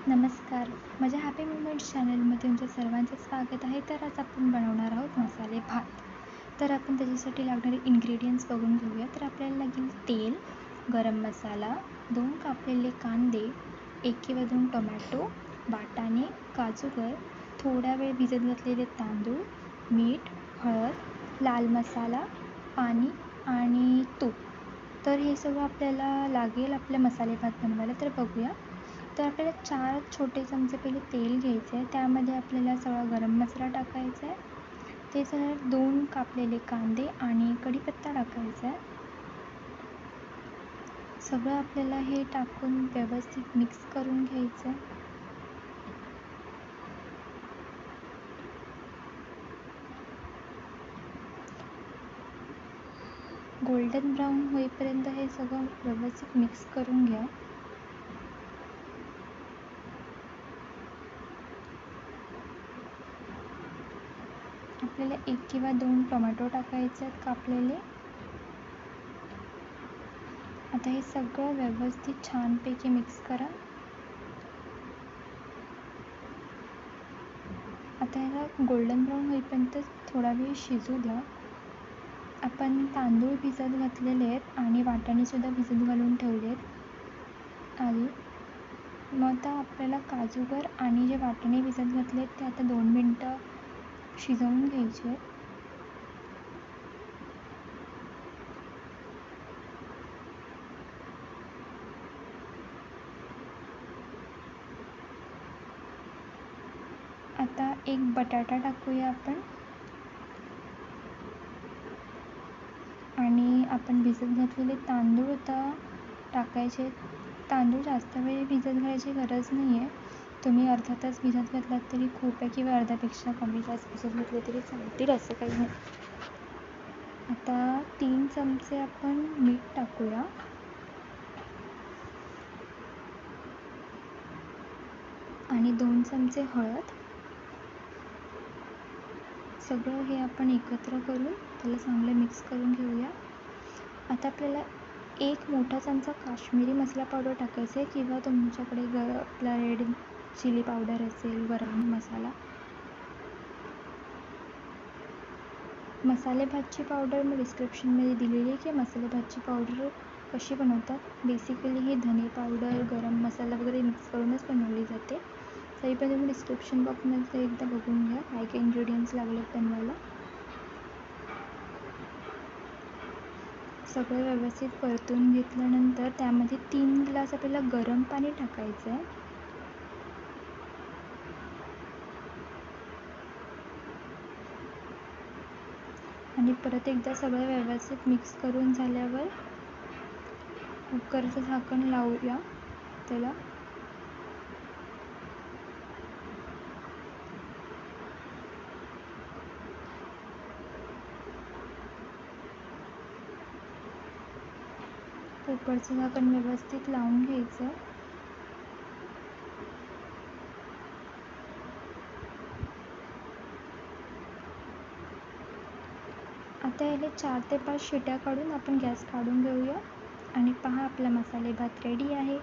नमस्कार, माझ्या happy moments चॅनलमध्ये तुमच्या सर्वांचे स्वागत आहे. तर आज आपण बनवणार आहोत मसाले भात. तर आपण त्याच्यासाठी लागणारे इन्ग्रेडियंट्स बघून घेऊया. तर आपल्याला लागेल तेल, गरम मसाला, 2 कापलेले कांदे, 1 किंवा 2 टोमॅटो, वाटाणे, काजूगर, थोडा वेळ भिजत घातलेले तांदूळ, मीठ, हळद, लाल मसाला, पाणी आणि तूप. तर हे सगळं आपल्याला लागेल आपल्या मसाले भात बनवायला. तर बघूया. तर आपल्याला 4 छोटे चमचे पहिले तेल घ्यायचे आहे. त्यामध्ये आपल्याला सगळा गरम मसाला टाकायचा आहे. ते झाल्यावर 2 कापलेले कांदे आणि कढीपत्ता टाकायचा आहे. सगळं आपल्याला हे टाकून व्यवस्थित मिक्स करून घ्यायचं आहे. गोल्डन ब्राऊन होईपर्यंत हे सगळं व्यवस्थित मिक्स करून घ्या. आपल्याला 1 किंवा 2 टोमॅटो टाकायचे आहेत कापलेले. आता हे सगळं व्यवस्थित छानपैकी मिक्स करा. आता ह्याला गोल्डन ब्राऊन होईपर्यंत थोडा वेळ शिजू द्या. आपण तांदूळ भिजत घातलेले आहेत आणि वाटाणेसुद्धा भिजत घालून ठेवले आहेत आधी. मग आता आपल्याला काजूगर आणि जे वाटाणे भिजत घातले आहेत ते आता 2 मिनटं शिजवून घ्यायचे आहेत. आता एक बटाटा टाकूया आपण आणि आपण भिजत घातलेले तांदूळ आता टाकायचे. तांदूळ जास्त वेळ भिजत घालायची गरज नाही आहे. तुम्ही अर्धा तास भिजत घातलात तरी खूप आहे किंवा अर्ध्यापेक्षा कमी तास भिजत घातले तरी चालतील, असं काही नाही. आता 3 चमचे आपण मीठ टाकूया आणि 2 चमचे हळद. सगळं हे आपण एकत्र करून त्याला चांगलं मिक्स करून घेऊया. आता आपल्याला 1 मोठा चमचा काश्मीरी मसाला पावडर टाकायचा आहे किंवा तुमच्याकडे आपला रेड चिली पावडर असेल, गरम मसाला. मसाले भातची पावडर मी डिस्क्रिप्शनमध्ये दिलेली आहे की मसाले भातची पावडर कशी बनवतात. बेसिकली ही धने पावडर, गरम मसाला वगैरे मिक्स करूनच बनवली जाते. तरी पण तुम्ही डिस्क्रिप्शन बॉक्समध्ये एकदा बघून घ्या काय काय इन्ग्रेडियंट्स लागलेत बनवायला. सगळं व्यवस्थित परतून घेतल्यानंतर त्यामध्ये 3 ग्लास आपल्याला गरम पाणी टाकायचं आहे. आणि परत एकदा सगळं व्यवस्थित मिक्स करून झाल्यावर कुकरचं झाकण लावूया त्याला. कुकरचं झाकण व्यवस्थित लावून घ्यायचं. आता याला 4 ते 5 शिट्या काढून आपण गॅस काढून घेऊया. आणि पहा आपला मसाले भात रेडी आहे.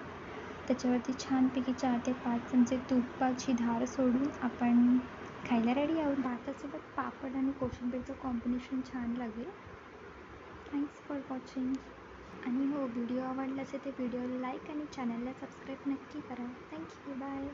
त्याच्यावरती छानपैकी 4 ते 5 चमचे तुपाची धार सोडून आपण खायला रेडी आहोत. भातासोबत पापड आणि कोशिंबीरचं कॉम्बिनेशन छान लागेल. Thanks for watching. आणि हो, व्हिडिओ आवडला असेल तर व्हिडिओला लाईक आणि चॅनलला सबस्क्राईब नक्की करा. थँक्यू. बाय.